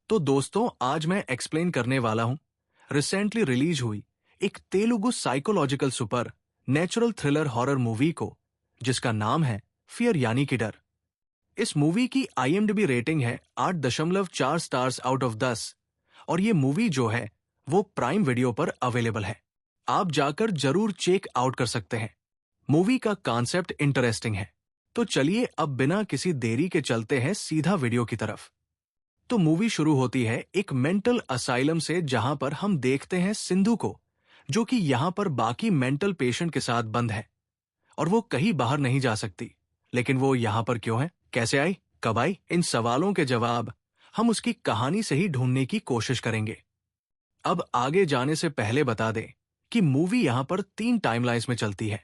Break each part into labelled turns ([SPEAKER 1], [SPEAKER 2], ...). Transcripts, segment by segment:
[SPEAKER 1] तो दोस्तों आज मैं एक्सप्लेन करने वाला हूं रिसेंटली रिलीज हुई एक Telugu psychological super natural thriller horror movie को जिसका नाम है फियर यानी कि डर। इस मूवी की IMDb रेटिंग है 8.4 स्टार्स आउट ऑफ 10 और ये मूवी जो है वो प्राइम वीडियो पर अवेलेबल है। आप जाकर जरूर चेक आउट कर सकते हैं। मूवी का कॉन्सेप्ट इंटरेस्टिंग है, तो चलिए अब बिना किसी देरी के चलते हैं सीधा वीडियो की तरफ। तो मूवी शुरू होती है एक मेंटल असाइलम से जहां पर हम देखते हैं सिंधु को, जो कि यहां पर बाकी मेंटल पेशेंट के साथ बंद है और वो कहीं बाहर नहीं जा सकती। लेकिन वो यहां पर क्यों है, कैसे आई, कब आई, इन सवालों के जवाब हम उसकी कहानी से ही ढूंढने की कोशिश करेंगे। अब आगे जाने से पहले बता दें कि मूवी यहां पर 3 टाइमलाइंस में चलती है।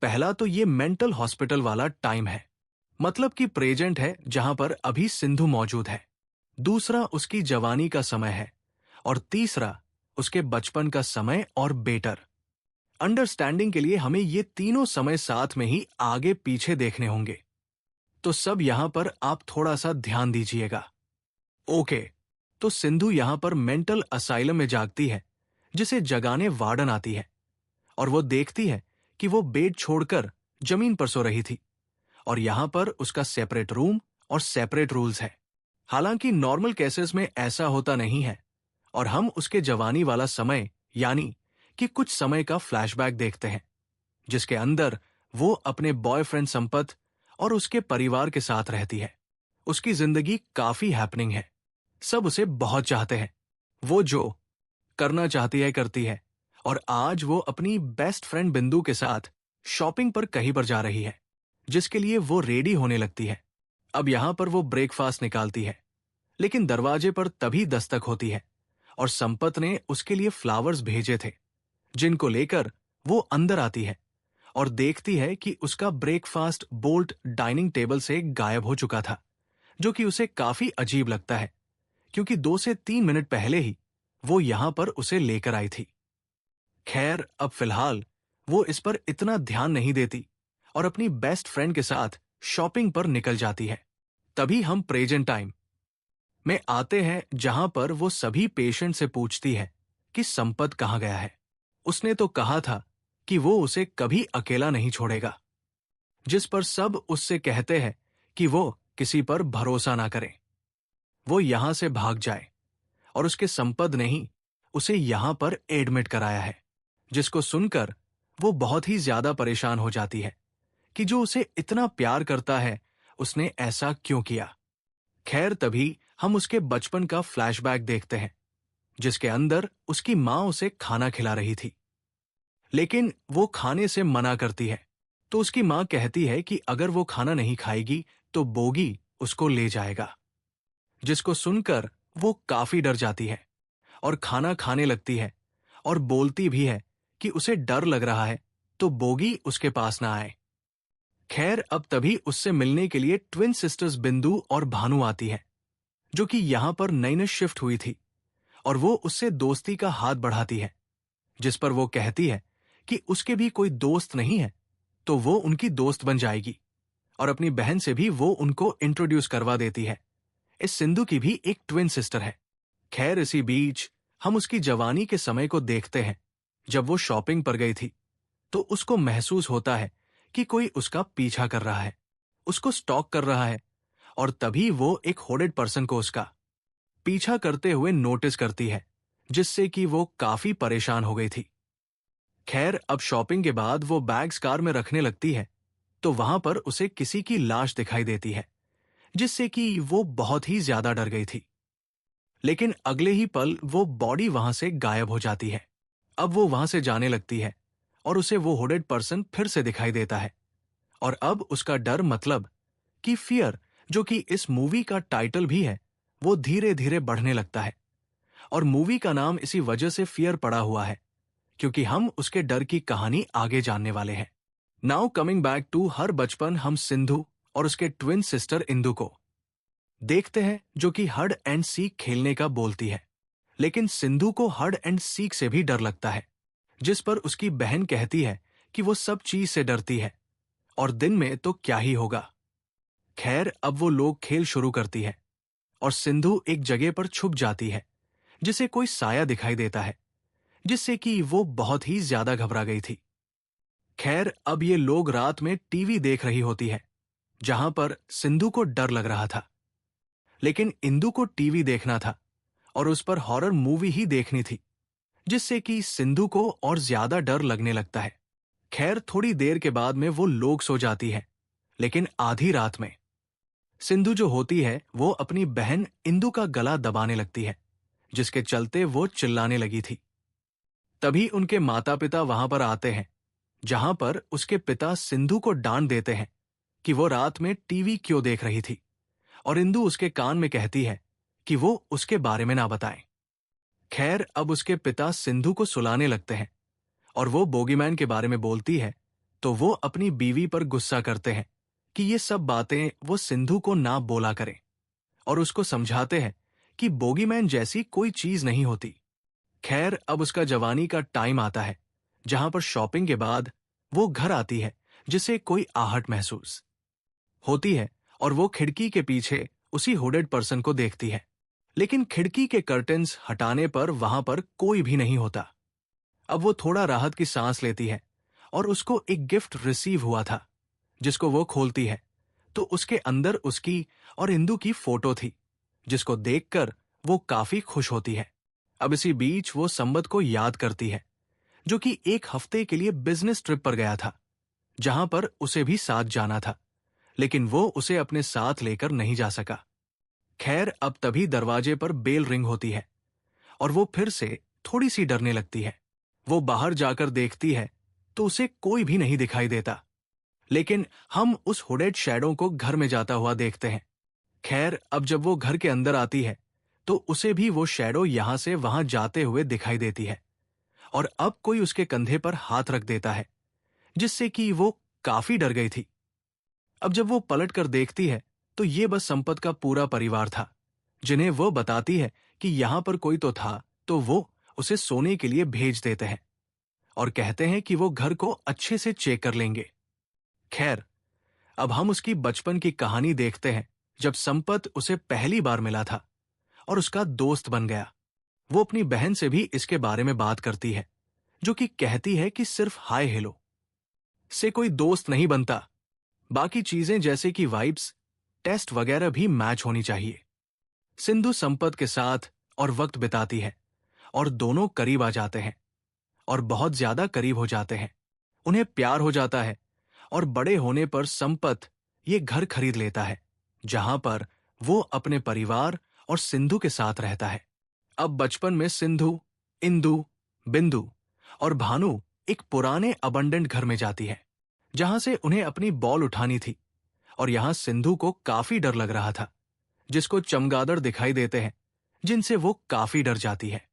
[SPEAKER 1] पहला तो ये मेंटल हॉस्पिटल वाला टाइम है, मतलब कि प्रेजेंट है जहां पर अभी सिंधु मौजूद है। दूसरा उसकी जवानी का समय है और तीसरा उसके बचपन का समय और बेटर अंडरस्टैंडिंग के लिए हमें ये तीनों समय साथ में ही आगे पीछे देखने होंगे। तो सब यहां पर आप थोड़ा सा ध्यान दीजिएगा। ओके, तो सिंधु यहां पर मेंटल असाइलम में जागती है, जिसे जगाने वार्डन आती है और वो देखती है कि वो बेड छोड़कर जमीन पर सो रही थी और यहां पर उसका सेपरेट रूम और सेपरेट रूल्स है। हालांकि नॉर्मल केसेस में ऐसा होता नहीं है और हम उसके जवानी वाला समय यानी कि कुछ समय का फ्लैशबैक देखते हैं, जिसके अंदर वो अपने बॉयफ्रेंड संपत और उसके परिवार के साथ रहती है। उसकी जिंदगी काफी हैपनिंग है, सब उसे बहुत चाहते हैं, वो जो करना चाहती है करती है और आज वो अपनी बेस्ट फ्रेंड बिंदु के साथ शॉपिंग पर कहीं पर जा रही है, जिसके लिए वो रेडी होने लगती है। अब यहां पर वो ब्रेकफास्ट निकालती है, लेकिन दरवाजे पर तभी दस्तक होती है और संपत ने उसके लिए फ्लावर्स भेजे थे, जिनको लेकर वो अंदर आती है और देखती है कि उसका ब्रेकफास्ट बोल्ट डाइनिंग टेबल से गायब हो चुका था, जो कि उसे काफी अजीब लगता है क्योंकि 2 से 3 मिनट पहले ही वो यहां पर उसे लेकर आई थी। खैर, अब फिलहाल वो इस पर इतना ध्यान नहीं देती और अपनी बेस्ट फ्रेंड के साथ शॉपिंग पर निकल जाती है। तभी हम प्रेजेंट टाइम में आते हैं जहां पर वो सभी पेशेंट से पूछती है कि संपत कहां गया है। उसने तो कहा था कि वो उसे कभी अकेला नहीं छोड़ेगा, जिस पर सब उससे कहते हैं कि वो किसी पर भरोसा ना करे, वो यहां से भाग जाए और उसके संपत ने ही उसे यहां पर एडमिट कराया है, जिसको सुनकर वो बहुत ही ज्यादा परेशान हो जाती है कि जो उसे इतना प्यार करता है उसने ऐसा क्यों किया। खैर, तभी हम उसके बचपन का फ्लैशबैक देखते हैं, जिसके अंदर उसकी मां उसे खाना खिला रही थी, लेकिन वो खाने से मना करती है। तो उसकी मां कहती है कि अगर वो खाना नहीं खाएगी तो बोगी उसको ले जाएगा, जिसको सुनकर वो काफी डर जाती है और खाना खाने लगती है और बोलती भी है कि उसे डर लग रहा है तो बोगी उसके पास ना आए। खैर, अब तभी उससे मिलने के लिए ट्विन सिस्टर्स बिंदु और भानु आती है, जो कि यहां पर नई नई शिफ्ट हुई थी और वो उससे दोस्ती का हाथ बढ़ाती है, जिस पर वो कहती है कि उसके भी कोई दोस्त नहीं है तो वो उनकी दोस्त बन जाएगी और अपनी बहन से भी वो उनको इंट्रोड्यूस करवा देती है। इस सिंधु की भी एक ट्विन सिस्टर है। खैर, इसी बीच हम उसकी जवानी के समय को देखते हैं। जब वो शॉपिंग पर गई थी तो उसको महसूस होता है कि कोई उसका पीछा कर रहा है, उसको स्टॉक कर रहा है और तभी वो एक होडेड पर्सन को उसका पीछा करते हुए नोटिस करती है, जिससे कि वो काफी परेशान हो गई थी। खैर, अब शॉपिंग के बाद वो बैग्स कार में रखने लगती है तो वहां पर उसे किसी की लाश दिखाई देती है, जिससे कि वो बहुत ही ज्यादा डर गई थी। लेकिन अगले ही पल वो बॉडी वहां से गायब हो जाती है। अब वो वहां से जाने लगती है और उसे वो हुडेड पर्सन फिर से दिखाई देता है और अब उसका डर मतलब कि फियर, जो कि इस मूवी का टाइटल भी है, वो धीरे धीरे बढ़ने लगता है और मूवी का नाम इसी वजह से फियर पड़ा हुआ है क्योंकि हम उसके डर की कहानी आगे जानने वाले हैं। Now coming back to her बचपन, हम सिंधु और उसके ट्विन सिस्टर इंदु को देखते हैं, जो कि हड एंड सीक खेलने का बोलती है। लेकिन सिंधु को हड एंड सीक से भी डर लगता है, जिस पर उसकी बहन कहती है कि वो सब चीज से डरती है और दिन में तो क्या ही होगा। खैर, अब वो लोग खेल शुरू करती है और सिंधु एक जगह पर छुप जाती है जिसे कोई साया दिखाई देता है, जिससे कि वो बहुत ही ज्यादा घबरा गई थी। खैर, अब ये लोग रात में टीवी देख रही होती है, जहां पर सिंधु को डर लग रहा था। लेकिन इंदु को टीवी देखना था और उस पर हॉरर मूवी ही देखनी थी, जिससे कि सिंधु को और ज्यादा डर लगने लगता है। खैर, थोड़ी देर के बाद में वो लोग सो जाती है, लेकिन आधी रात में सिंधु जो होती है वो अपनी बहन इंदु का गला दबाने लगती है, जिसके चलते वो चिल्लाने लगी थी। तभी उनके माता पिता वहां पर आते हैं, जहां पर उसके पिता सिंधु को डांट देते हैं कि वो रात में टीवी क्यों देख रही थी, और इंदु उसके कान में कहती है कि वो उसके बारे में ना बताए। खैर, अब उसके पिता सिंधु को सुलाने लगते हैं और वो बोगीमैन के बारे में बोलती है, तो वो अपनी बीवी पर गुस्सा करते हैं कि ये सब बातें वो सिंधु को ना बोला करें, और उसको समझाते हैं कि बोगीमैन जैसी कोई चीज नहीं होती। खैर, अब उसका जवानी का टाइम आता है, जहां पर शॉपिंग के बाद वो घर आती है, जिसे कोई आहट महसूस होती है, और वो खिड़की के पीछे उसी हुडेड पर्सन को देखती है। लेकिन खिड़की के कर्टेन्स हटाने पर वहां पर कोई भी नहीं होता। अब वो थोड़ा राहत की सांस लेती है और उसको एक गिफ्ट रिसीव हुआ था, जिसको वो खोलती है, तो उसके अंदर उसकी और इंदु की फोटो थी, जिसको देखकर वो काफी खुश होती है। अब इसी बीच वो संबत को याद करती है, जो कि एक हफ्ते के लिए बिजनेस ट्रिप पर गया था, जहां पर उसे भी साथ जाना था, लेकिन वो उसे अपने साथ लेकर नहीं जा सका। खैर, अब तभी दरवाजे पर बेल रिंग होती है और वो फिर से थोड़ी सी डरने लगती है। वो बाहर जाकर देखती है तो उसे कोई भी नहीं दिखाई देता, लेकिन हम उस हुडेड शैडो को घर में जाता हुआ देखते हैं। खैर, अब जब वो घर के अंदर आती है तो उसे भी वो शैडो यहां से वहां जाते हुए दिखाई देती है, और अब कोई उसके कंधे पर हाथ रख देता है, जिससे कि वो काफी डर गई थी। अब जब वो पलट कर देखती है तो ये बस संपत का पूरा परिवार था, जिन्हें वो बताती है कि यहां पर कोई तो था, तो वो उसे सोने के लिए भेज देते हैं और कहते हैं कि वो घर को अच्छे से चेक कर लेंगे। खैर, अब हम उसकी बचपन की कहानी देखते हैं, जब संपत उसे पहली बार मिला था और उसका दोस्त बन गया। वो अपनी बहन से भी इसके बारे में बात करती है, जो कि कहती है कि सिर्फ हाय हेलो से कोई दोस्त नहीं बनता, बाकी चीजें जैसे कि वाइब्स, टेस्ट वगैरह भी मैच होनी चाहिए। सिंधु संपत के साथ और वक्त बिताती है और दोनों करीब आ जाते हैं और बहुत ज्यादा करीब हो जाते हैं। उन्हें प्यार हो जाता है और बड़े होने पर संपत ये घर खरीद लेता है, जहां पर वो अपने परिवार और सिंधु के साथ रहता है। अब बचपन में सिंधु, इंदु, बिंदु और भानु एक पुराने अबंडेंट घर में जाती है, जहां से उन्हें अपनी बॉल उठानी थी, और यहां सिंधु को काफी डर लग रहा था, जिसको चमगादड़ दिखाई देते हैं, जिनसे वो काफी डर जाती है।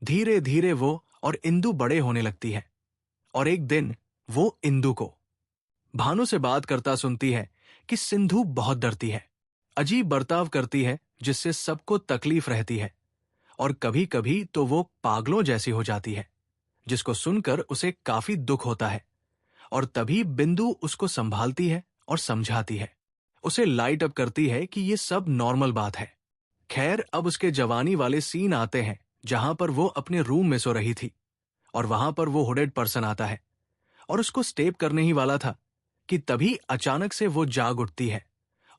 [SPEAKER 1] धीरे धीरे वो और इंदु बड़े होने लगती है, और एक दिन वो इंदु को भानु से बात करता सुनती है कि सिंधु बहुत डरती है, अजीब बर्ताव करती है, जिससे सबको तकलीफ रहती है, और कभी कभी तो वो पागलों जैसी हो जाती है, जिसको सुनकर उसे काफी दुख होता है। और तभी बिंदु उसको संभालती है और समझाती है, उसे लाइट अप करती है कि ये सब नॉर्मल बात है। खैर, अब उसके जवानी वाले सीन आते हैं, जहां पर वो अपने रूम में सो रही थी, और वहां पर वो हुडेड पर्सन आता है और उसको स्टेप करने ही वाला था कि तभी अचानक से वो जाग उठती है,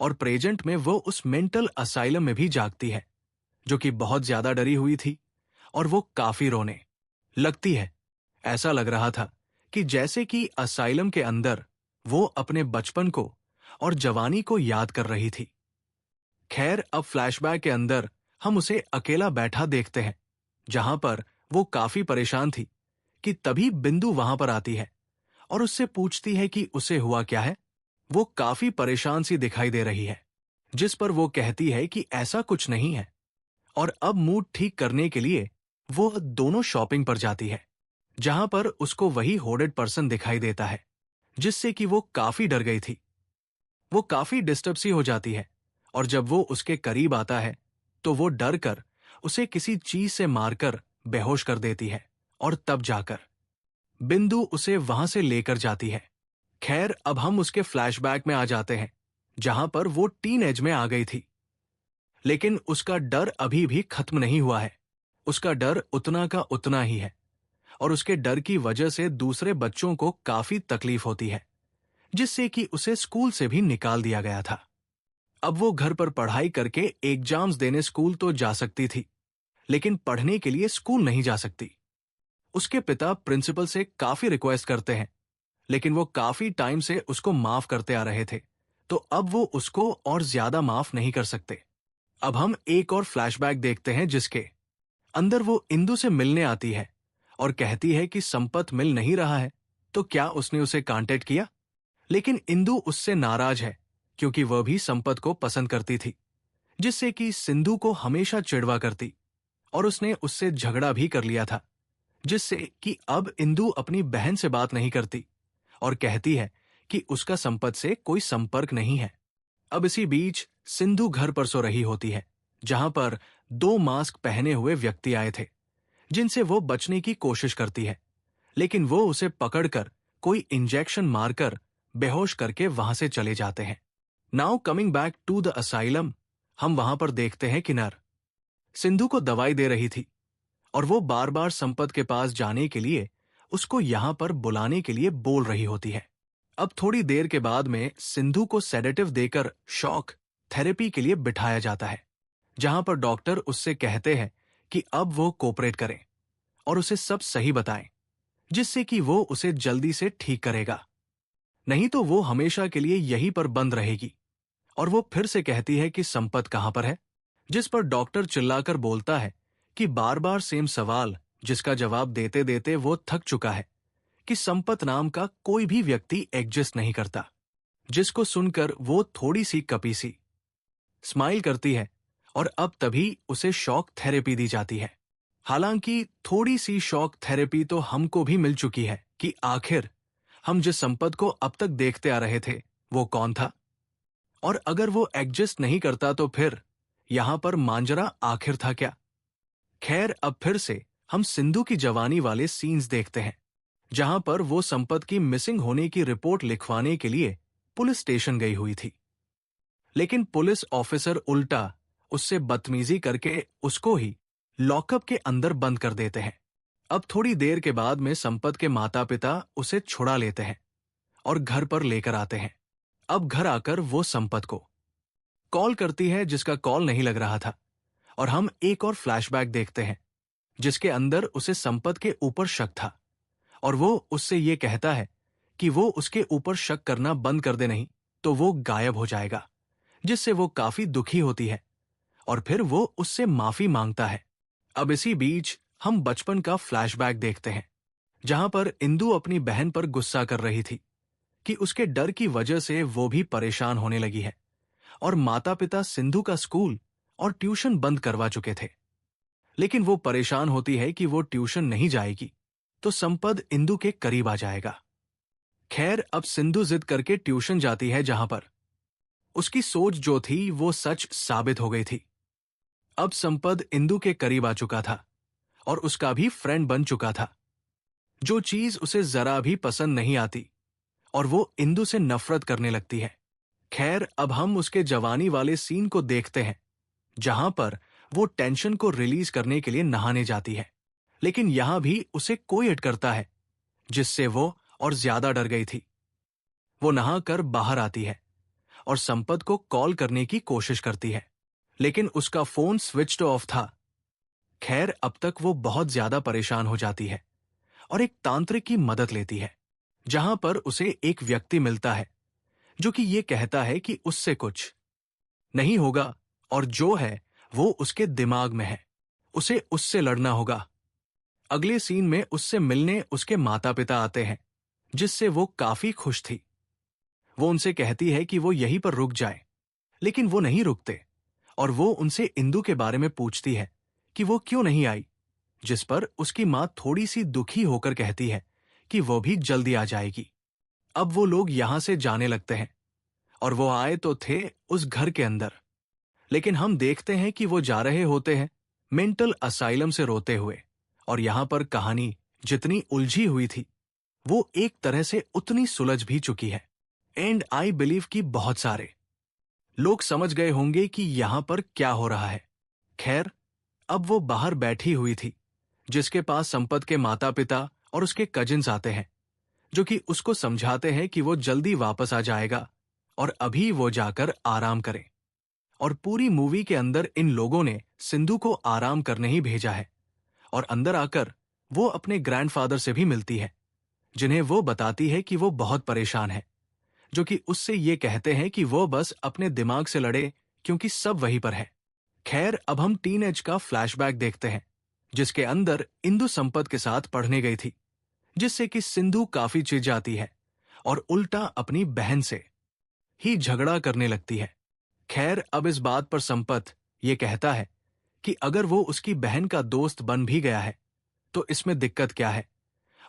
[SPEAKER 1] और प्रेजेंट में वो उस मेंटल असाइलम में भी जागती है, जो कि बहुत ज्यादा डरी हुई थी, और वो काफी रोने लगती है। ऐसा लग रहा था कि जैसे कि असाइलम के अंदर वो अपने बचपन को और जवानी को याद कर रही थी। खैर, अब फ्लैशबैक के अंदर हम उसे अकेला बैठा देखते हैं, जहां पर वो काफी परेशान थी कि तभी बिंदु वहां पर आती है और उससे पूछती है कि उसे हुआ क्या है। वो काफी परेशान सी दिखाई दे रही है, जिस पर वो कहती है कि ऐसा कुछ नहीं है, और अब मूड ठीक करने के लिए वो दोनों शॉपिंग पर जाती है, जहां पर उसको वही होडेड पर्सन दिखाई देता है, जिससे कि वो काफी डर गई थी। वो काफी डिस्टर्ब सी हो जाती है, और जब वो उसके करीब आता है तो वो डर कर उसे किसी चीज से मारकर बेहोश कर देती है, और तब जाकर बिंदु उसे वहां से लेकर जाती है। खैर, अब हम उसके फ्लैशबैक में आ जाते हैं, जहां पर वो टीन एज में आ गई थी। लेकिन उसका डर अभी भी खत्म नहीं हुआ है। उसका डर उतना का उतना ही है, और उसके डर की वजह से दूसरे बच्चों को काफी तकलीफ होती है, जिससे कि उसे स्कूल से भी निकाल दिया गया था। अब वो घर पर पढ़ाई करके एग्जाम्स देने स्कूल तो जा सकती थी, लेकिन पढ़ने के लिए स्कूल नहीं जा सकती। उसके पिता प्रिंसिपल से काफी रिक्वेस्ट करते हैं, लेकिन वो काफी टाइम से उसको माफ करते आ रहे थे, तो अब वो उसको और ज्यादा माफ नहीं कर सकते। अब हम एक और फ्लैशबैक देखते हैं, जिसके अंदर वो इंदु से मिलने आती है और कहती है कि संपत मिल नहीं रहा है, तो क्या उसने उसे कांटेक्ट किया। लेकिन इंदु उससे नाराज है, क्योंकि वह भी संपत को पसंद करती थी, जिससे कि सिंधु को हमेशा चिढ़वा करती, और उसने उससे झगड़ा भी कर लिया था, जिससे कि अब इंदु अपनी बहन से बात नहीं करती और कहती है कि उसका संपत से कोई संपर्क नहीं है। अब इसी बीच सिंधु घर पर सो रही होती है, जहां पर दो मास्क पहने हुए व्यक्ति आए थे, जिनसे वो बचने की कोशिश करती है, लेकिन वो उसे पकड़कर कोई इंजेक्शन मारकर बेहोश करके वहां से चले जाते हैं। Now coming back to the asylum, हम वहां पर देखते हैं कि नर सिंधु को दवाई दे रही थी, और वो बार बार संपत के पास जाने के लिए उसको यहां पर बुलाने के लिए बोल रही होती है। अब थोड़ी देर के बाद में सिंधु को सेडेटिव देकर शॉक थेरेपी के लिए बिठाया जाता है, जहां पर डॉक्टर उससे कहते हैं कि अब वो कोऑपरेट करें और उसे सब सही बताएं, जिससे कि वो उसे जल्दी से ठीक करेगा, नहीं तो वो हमेशा के लिए यहीं पर बंद रहेगी। और वो फिर से कहती है कि संपत कहां पर है, जिस पर डॉक्टर चिल्लाकर बोलता है कि बार बार सेम सवाल, जिसका जवाब देते देते वो थक चुका है, कि संपत नाम का कोई भी व्यक्ति एग्जिस्ट नहीं करता। जिसको सुनकर वो थोड़ी सी कपी सी स्माइल करती है, और अब तभी उसे शॉक थेरेपी दी जाती है। हालांकि थोड़ी सी शॉक थेरेपी तो हमको भी मिल चुकी है कि आखिर हम जिस संपत को अब तक देखते आ रहे थे वो कौन था, और अगर वो एग्जिस्ट नहीं करता तो फिर यहां पर मांजरा आखिर था क्या। खैर, अब फिर से हम सिंधु की जवानी वाले सीन्स देखते हैं, जहां पर वो संपत की मिसिंग होने की रिपोर्ट लिखवाने के लिए पुलिस स्टेशन गई हुई थी, लेकिन पुलिस ऑफिसर उल्टा उससे बदतमीजी करके उसको ही लॉकअप के अंदर बंद कर देते हैं। अब थोड़ी देर के बाद में संपत के माता पिता उसे छुड़ा लेते हैं और घर पर लेकर आते हैं। अब घर आकर वो संपत को कॉल करती है, जिसका कॉल नहीं लग रहा था, और हम एक और फ्लैशबैक देखते हैं, जिसके अंदर उसे संपत के ऊपर शक था, और वो उससे ये कहता है कि वो उसके ऊपर शक करना बंद कर दे, नहीं तो वो गायब हो जाएगा, जिससे वो काफी दुखी होती है, और फिर वो उससे माफी मांगता है। अब इसी बीच हम बचपन का फ्लैशबैक देखते हैं, जहां पर इंदु अपनी बहन पर गुस्सा कर रही थी कि उसके डर की वजह से वो भी परेशान होने लगी है, और माता पिता सिंधु का स्कूल और ट्यूशन बंद करवा चुके थे। लेकिन वो परेशान होती है कि वो ट्यूशन नहीं जाएगी तो संपत इंदु के करीब आ जाएगा। खैर, अब सिंधु जिद करके ट्यूशन जाती है, जहां पर उसकी सोच जो थी वो सच साबित हो गई थी। अब संपत इंदु के करीब आ चुका था और उसका भी फ्रेंड बन चुका था, जो चीज उसे जरा भी पसंद नहीं आती, और वो इंदु से नफरत करने लगती है। खैर, अब हम उसके जवानी वाले सीन को देखते हैं, जहां पर वो टेंशन को रिलीज करने के लिए नहाने जाती है, लेकिन यहां भी उसे कोई हिट करता है, जिससे वो और ज्यादा डर गई थी। वो नहाकर बाहर आती है और संपत को कॉल करने की कोशिश करती है, लेकिन उसका फोन स्विच्ड ऑफ था। खैर, अब तक वो बहुत ज्यादा परेशान हो जाती है और एक तांत्रिक की मदद लेती है, जहां पर उसे एक व्यक्ति मिलता है जो कि ये कहता है कि उससे कुछ नहीं होगा, और जो है वो उसके दिमाग में है, उसे उससे लड़ना होगा। अगले सीन में उससे मिलने उसके माता पिता आते हैं, जिससे वो काफी खुश थी। वो उनसे कहती है कि वो यहीं पर रुक जाए, लेकिन वो नहीं रुकते, और वो उनसे इंदु के बारे में पूछती है कि वो क्यों नहीं आई, जिस पर उसकी मां थोड़ी सी दुखी होकर कहती है कि वो भी जल्दी आ जाएगी। अब वो लोग यहां से जाने लगते हैं, और वो आए तो थे उस घर के अंदर, लेकिन हम देखते हैं कि वो जा रहे होते हैं मेंटल असाइलम से रोते हुए, और यहां पर कहानी जितनी उलझी हुई थी वो एक तरह से उतनी सुलझ भी चुकी है। एंड आई बिलीव कि बहुत सारे लोग समझ गए होंगे कि यहां पर क्या हो रहा है। खैर, अब वो बाहर बैठी हुई थी, जिसके पास संपत के माता पिता और उसके कजिन्स आते हैं, जो कि उसको समझाते हैं कि वो जल्दी वापस आ जाएगा और अभी वो जाकर आराम करे। और पूरी मूवी के अंदर इन लोगों ने सिंधु को आराम करने ही भेजा है। और अंदर आकर वो अपने ग्रैंडफादर से भी मिलती है, जिन्हें वो बताती है कि वो बहुत परेशान है, जो कि उससे ये कहते हैं कि वो बस अपने दिमाग से लड़े, क्योंकि सब वहीं पर है। खैर, अब हम टीन एज का फ्लैशबैक देखते हैं, जिसके अंदर इंदु संपत के साथ पढ़ने गई थी, जिससे कि सिंधु काफी चिढ़ जाती है और उल्टा अपनी बहन से ही झगड़ा करने लगती है। खैर, अब इस बात पर संपत ये कहता है कि अगर वो उसकी बहन का दोस्त बन भी गया है तो इसमें दिक्कत क्या है।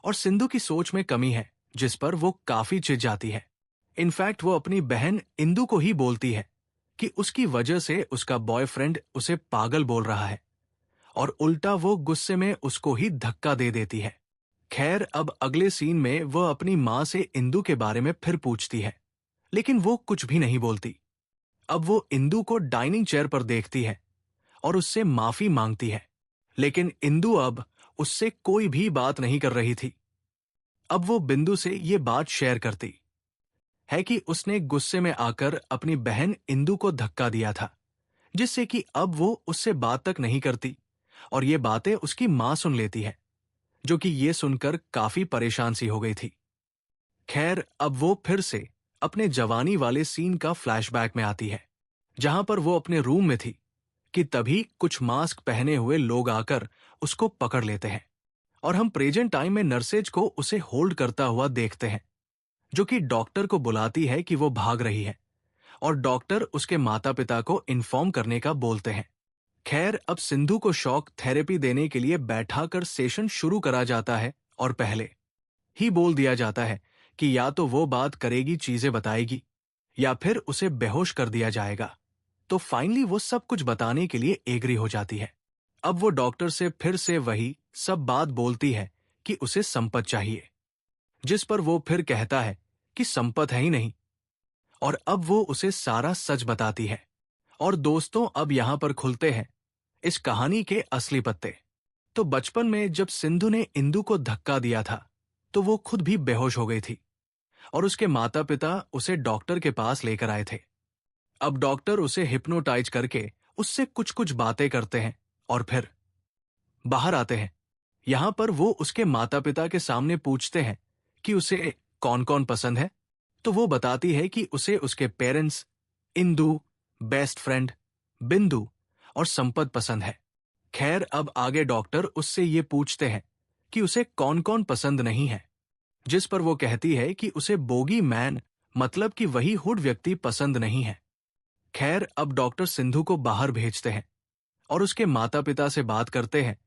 [SPEAKER 1] और सिंधु की सोच में कमी है, जिस पर वो काफी चिढ़ जाती है। इनफैक्ट वो अपनी बहन इंदु को ही बोलती है कि उसकी वजह से उसका बॉयफ्रेंड उसे पागल बोल रहा है, और उल्टा वो गुस्से में उसको ही धक्का दे देती है। खैर, अब अगले सीन में वो अपनी माँ से इंदु के बारे में फिर पूछती है, लेकिन वो कुछ भी नहीं बोलती। अब वो इंदु को डाइनिंग चेयर पर देखती है और उससे माफी मांगती है, लेकिन इंदु अब उससे कोई भी बात नहीं कर रही थी। अब वो बिंदु से ये बात शेयर करती है कि उसने गुस्से में आकर अपनी बहन इंदु को धक्का दिया था, जिससे कि अब वो उससे बात तक नहीं करती, और ये बातें उसकी मां सुन लेती है, जो कि ये सुनकर काफी परेशान सी हो गई थी। खैर, अब वो फिर से अपने जवानी वाले सीन का फ्लैशबैक में आती है, जहां पर वो अपने रूम में थी कि तभी कुछ मास्क पहने हुए लोग आकर उसको पकड़ लेते हैं, और हम प्रेजेंट टाइम में नर्सेज को उसे होल्ड करता हुआ देखते हैं, जो कि डॉक्टर को बुलाती है कि वो भाग रही है, और डॉक्टर उसके माता पिता को इन्फॉर्म करने का बोलते हैं। खैर, अब सिंधु को शॉक थेरेपी देने के लिए बैठाकर सेशन शुरू करा जाता है, और पहले ही बोल दिया जाता है कि या तो वो बात करेगी, चीजें बताएगी, या फिर उसे बेहोश कर दिया जाएगा। तो फाइनली वो सब कुछ बताने के लिए एग्री हो जाती है। अब वो डॉक्टर से फिर से वही सब बात बोलती है कि उसे संपत चाहिए, जिस पर वो फिर कहता है कि संपत है ही नहीं, और अब वो उसे सारा सच बताती है। और दोस्तों, अब यहां पर खुलते हैं इस कहानी के असली पत्ते। तो बचपन में जब सिंधु ने इंदु को धक्का दिया था, तो वो खुद भी बेहोश हो गई थी, और उसके माता पिता उसे डॉक्टर के पास लेकर आए थे। अब डॉक्टर उसे हिप्नोटाइज करके उससे कुछ कुछ बातें करते हैं और फिर बाहर आते हैं। यहां पर वो उसके माता पिता के सामने पूछते हैं कि उसे कौन कौन पसंद है, तो वो बताती है कि उसे उसके पेरेंट्स, इंदु, बेस्ट फ्रेंड, बिंदु और संपत पसंद है। खैर, अब आगे डॉक्टर उससे ये पूछते हैं कि उसे कौन कौन पसंद नहीं है, जिस पर वो कहती है कि उसे बोगी मैन, मतलब कि वही हुड व्यक्ति पसंद नहीं है। खैर, अब डॉक्टर सिंधु को बाहर भेजते हैं और उसके माता पिता से बात करते हैं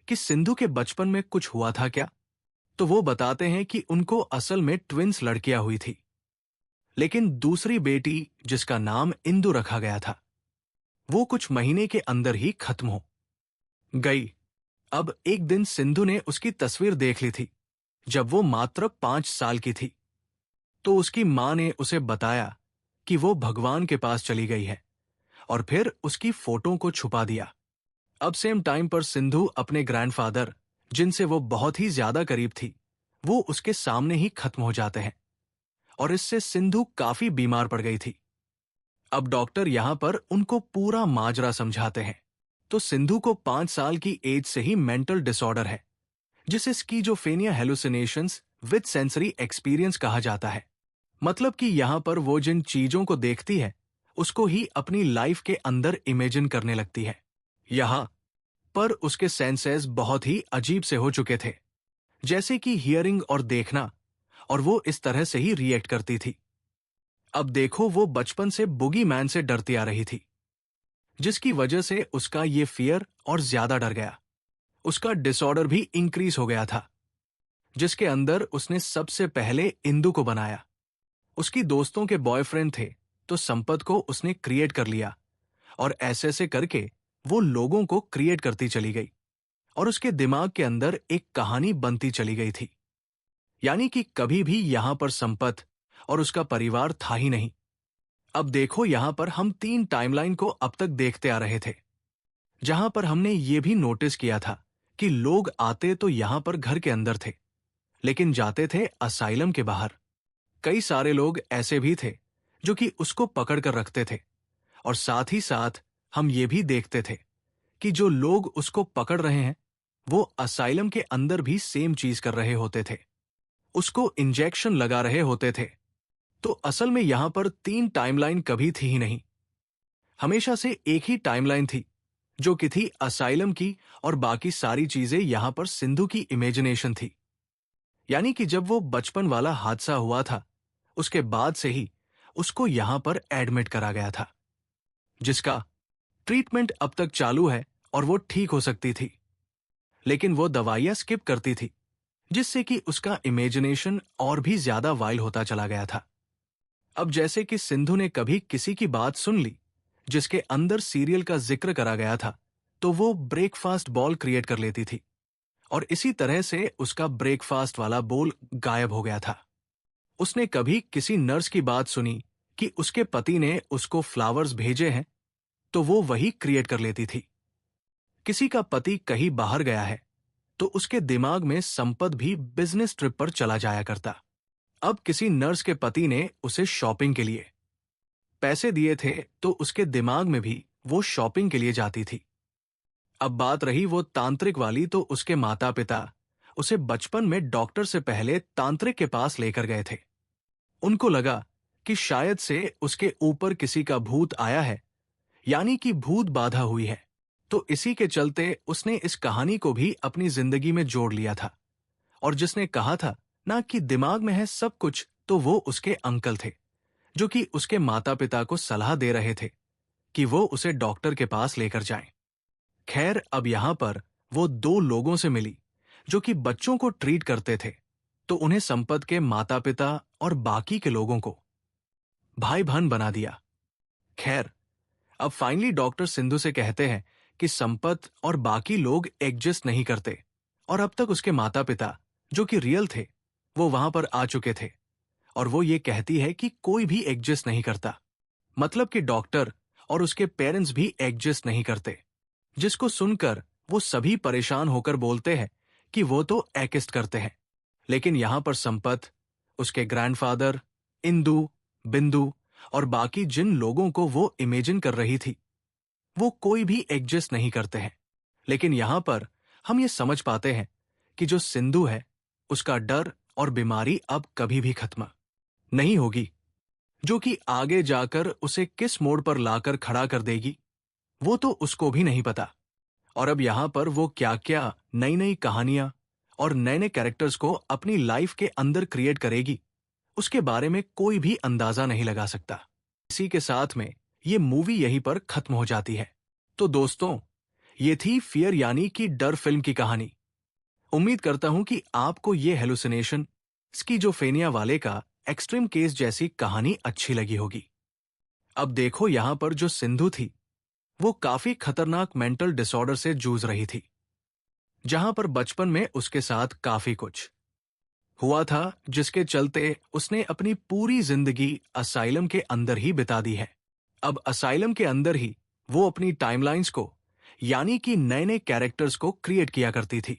[SPEAKER 1] कि सिंधु के बचपन में कुछ हुआ था क्या। तो वो बताते हैं कि उनको असल में ट्विंस लड़कियां हुई थी, लेकिन दूसरी बेटी, जिसका नाम इंदु रखा गया था, वो कुछ महीने के अंदर ही खत्म हो गई। अब एक दिन सिंधु ने उसकी तस्वीर देख ली थी, जब वो मात्र 5 साल की थी। तो उसकी मां ने उसे बताया कि वो भगवान के पास चली गई है, और फिर उसकी फोटो को छुपा दिया। अब सेम टाइम पर सिंधु अपने ग्रैंडफादर, जिनसे वो बहुत ही ज्यादा करीब थी, वो उसके सामने ही खत्म हो जाते हैं, और इससे सिंधु काफी बीमार पड़ गई थी। अब डॉक्टर यहां पर उनको पूरा माजरा समझाते हैं। तो सिंधु को 5 साल की एज से ही मेंटल डिसऑर्डर है, जिसे schizophrenia hallucinations with sensory experience कहा जाता है। मतलब कि यहां पर वो जिन चीजों को देखती है, उसको ही अपनी लाइफ के अंदर इमेजिन करने लगती है। यहां पर उसके सेंसेस बहुत ही अजीब से हो चुके थे, जैसे कि हियरिंग और देखना, और वो इस तरह से ही रिएक्ट करती थी। अब देखो, वो बचपन से बुगी मैन से डरती आ रही थी, जिसकी वजह से उसका ये फियर और ज्यादा डर गया। उसका डिसऑर्डर भी इंक्रीज हो गया था, जिसके अंदर उसने सबसे पहले इंदु को बनाया। उसकी दोस्तों के बॉयफ्रेंड थे, तो संपत को उसने क्रिएट कर लिया, और ऐसे ऐसे करके वो लोगों को क्रिएट करती चली गई, और उसके दिमाग के अंदर एक कहानी बनती चली गई थी। यानी कि कभी भी यहां पर संपत और उसका परिवार था ही नहीं। अब देखो, यहां पर हम 3 टाइमलाइन को अब तक देखते आ रहे थे, जहां पर हमने ये भी नोटिस किया था कि लोग आते तो यहां पर घर के अंदर थे, लेकिन जाते थे असाइलम के बाहर। कई सारे लोग ऐसे भी थे जो कि उसको पकड़ कर रखते थे, और साथ ही साथ हम ये भी देखते थे कि जो लोग उसको पकड़ रहे हैं वो असाइलम के अंदर भी सेम चीज कर रहे होते थे, उसको इंजेक्शन लगा रहे होते थे। तो असल में यहां पर 3 टाइमलाइन कभी थी ही नहीं, हमेशा से एक ही टाइमलाइन थी, जो कि थी असाइलम की, और बाकी सारी चीजें यहां पर सिंधु की इमेजिनेशन थी। यानी कि जब वो बचपन वाला हादसा हुआ था, उसके बाद से ही उसको यहां पर एडमिट करा गया था, जिसका ट्रीटमेंट अब तक चालू है और वो ठीक हो सकती थी, लेकिन वो दवाइयां स्किप करती थी, जिससे कि उसका इमेजिनेशन और भी ज्यादा वाइल्ड होता चला गया था। अब जैसे कि सिंधु ने कभी किसी की बात सुन ली जिसके अंदर सीरियल का जिक्र करा गया था, तो वो ब्रेकफास्ट बॉल क्रिएट कर लेती थी, और इसी तरह से उसका ब्रेकफास्ट वाला बोल गायब हो गया था। उसने कभी किसी नर्स की बात सुनी कि उसके पति ने उसको फ्लावर्स भेजे हैं, तो वो वही क्रिएट कर लेती थी। किसी का पति कहीं बाहर गया है, तो उसके दिमाग में संपत भी बिजनेस ट्रिप पर चला जाया करता। अब किसी नर्स के पति ने उसे शॉपिंग के लिए पैसे दिए थे, तो उसके दिमाग में भी वो शॉपिंग के लिए जाती थी। अब बात रही वो तांत्रिक वाली, तो उसके माता पिता उसे बचपन में डॉक्टर से पहले तांत्रिक के पास लेकर गए थे। उनको लगा कि शायद से उसके ऊपर किसी का भूत आया है, यानी कि भूत बाधा हुई है। तो इसी के चलते उसने इस कहानी को भी अपनी जिंदगी में जोड़ लिया था, और जिसने कहा था ना कि दिमाग में है सब कुछ, तो वो उसके अंकल थे, जो कि उसके माता पिता को सलाह दे रहे थे कि वो उसे डॉक्टर के पास लेकर जाएं। खैर, अब यहां पर वो 2 लोगों से मिली जो कि बच्चों को ट्रीट करते थे, तो उन्हें संपत के माता पिता और बाकी के लोगों को भाई बहन बना दिया। खैर, अब फाइनली डॉक्टर सिंधु से कहते हैं कि संपत और बाकी लोग एडजस्ट नहीं करते, और अब तक उसके माता पिता जो कि रियल थे वो वहां पर आ चुके थे, और वो ये कहती है कि कोई भी एडजस्ट नहीं करता, मतलब कि डॉक्टर और उसके पेरेंट्स भी एडजस्ट नहीं करते, जिसको सुनकर वो सभी परेशान होकर बोलते हैं कि वो तो एक्स्ट करते हैं। लेकिन यहां पर संपत, उसके ग्रैंडफादर, इंदु, बिंदु और बाकी जिन लोगों को वो इमेजिन कर रही थी, वो कोई भी एडजस्ट नहीं करते हैं। लेकिन यहां पर हम ये समझ पाते हैं कि जो सिंधु है, उसका डर और बीमारी अब कभी भी खत्म नहीं होगी, जो कि आगे जाकर उसे किस मोड़ पर लाकर खड़ा कर देगी, वो तो उसको भी नहीं पता। और अब यहां पर वो क्या क्या नई नई कहानियां और नए नए कैरेक्टर्स को अपनी लाइफ के अंदर क्रिएट करेगी, उसके बारे में कोई भी अंदाजा नहीं लगा सकता। इसी के साथ में ये मूवी यहीं पर खत्म हो जाती है। तो दोस्तों, ये थी फियर यानी कि डर फिल्म की कहानी। उम्मीद करता हूं कि आपको ये हेलुसिनेशन स्किज़ोफ्रेनिया वाले का एक्सट्रीम केस जैसी कहानी अच्छी लगी होगी। अब देखो, यहां पर जो सिंधु थी वो काफी खतरनाक मेंटल डिसऑर्डर से जूझ रही थी, जहां पर बचपन में उसके साथ काफी कुछ हुआ था, जिसके चलते उसने अपनी पूरी जिंदगी असाइलम के अंदर ही बिता दी है। अब असाइलम के अंदर ही वो अपनी टाइमलाइंस को, यानी कि नए नए कैरेक्टर्स को क्रिएट किया करती थी।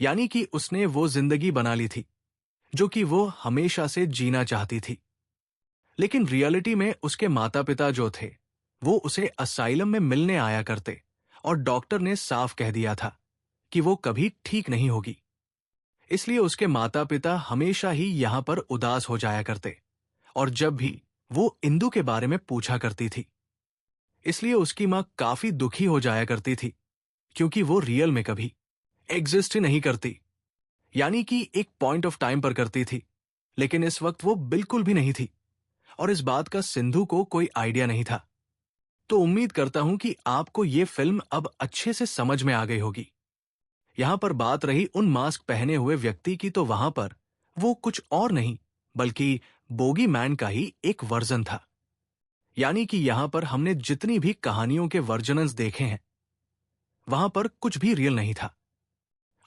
[SPEAKER 1] यानी कि उसने वो जिंदगी बना ली थी जो कि वो हमेशा से जीना चाहती थी। लेकिन रियलिटी में उसके माता पिता जो थे वो उसे असाइलम में मिलने आया करते, और डॉक्टर ने साफ कह दिया था कि वो कभी ठीक नहीं होगी। इसलिए उसके माता पिता हमेशा ही यहां पर उदास हो जाया करते, और जब भी वो इंदु के बारे में पूछा करती थी, इसलिए उसकी मां काफी दुखी हो जाया करती थी, क्योंकि वो रियल में कभी एग्जिस्ट ही नहीं करती। यानी कि एक पॉइंट ऑफ टाइम पर करती थी, लेकिन इस वक्त वो बिल्कुल भी नहीं थी, और इस बात का सिंधु को कोई आइडिया नहीं था। तो उम्मीद करता हूं कि आपको ये फिल्म अब अच्छे से समझ में आ गई होगी। यहां पर बात रही उन मास्क पहने हुए व्यक्ति की, तो वहां पर वो कुछ और नहीं बल्कि बोगी मैन का ही एक वर्जन था। यानी कि यहां पर हमने जितनी भी कहानियों के वर्जन्स देखे हैं, वहां पर कुछ भी रियल नहीं था।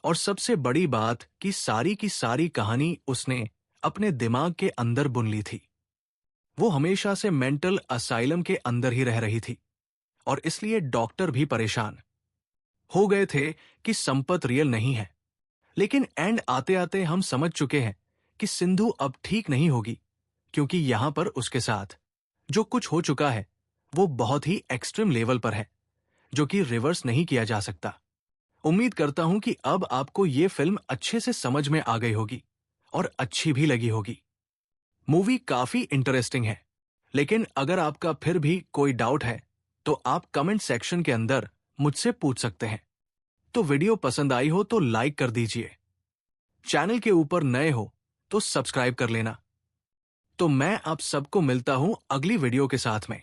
[SPEAKER 1] और सबसे बड़ी बात कि सारी की सारी कहानी उसने अपने दिमाग के अंदर बुन ली थी। वो हमेशा से मेंटल असाइलम के अंदर ही रह रही थी और इसलिए डॉक्टर भी परेशान हो गए थे कि संपत रियल नहीं है। लेकिन एंड आते आते हम समझ चुके हैं कि सिंधु अब ठीक नहीं होगी, क्योंकि यहां पर उसके साथ जो कुछ हो चुका है वो बहुत ही एक्सट्रीम लेवल पर है, जो कि रिवर्स नहीं किया जा सकता। उम्मीद करता हूं कि अब आपको ये फिल्म अच्छे से समझ में आ गई होगी और अच्छी भी लगी होगी। मूवी काफी इंटरेस्टिंग है, लेकिन अगर आपका फिर भी कोई डाउट है तो आप कमेंट सेक्शन के अंदर मुझसे पूछ सकते हैं। तो वीडियो पसंद आई हो तो लाइक कर दीजिए, चैनल के ऊपर नए हो तो सब्सक्राइब कर लेना। तो मैं आप सबको मिलता हूं अगली वीडियो के साथ में।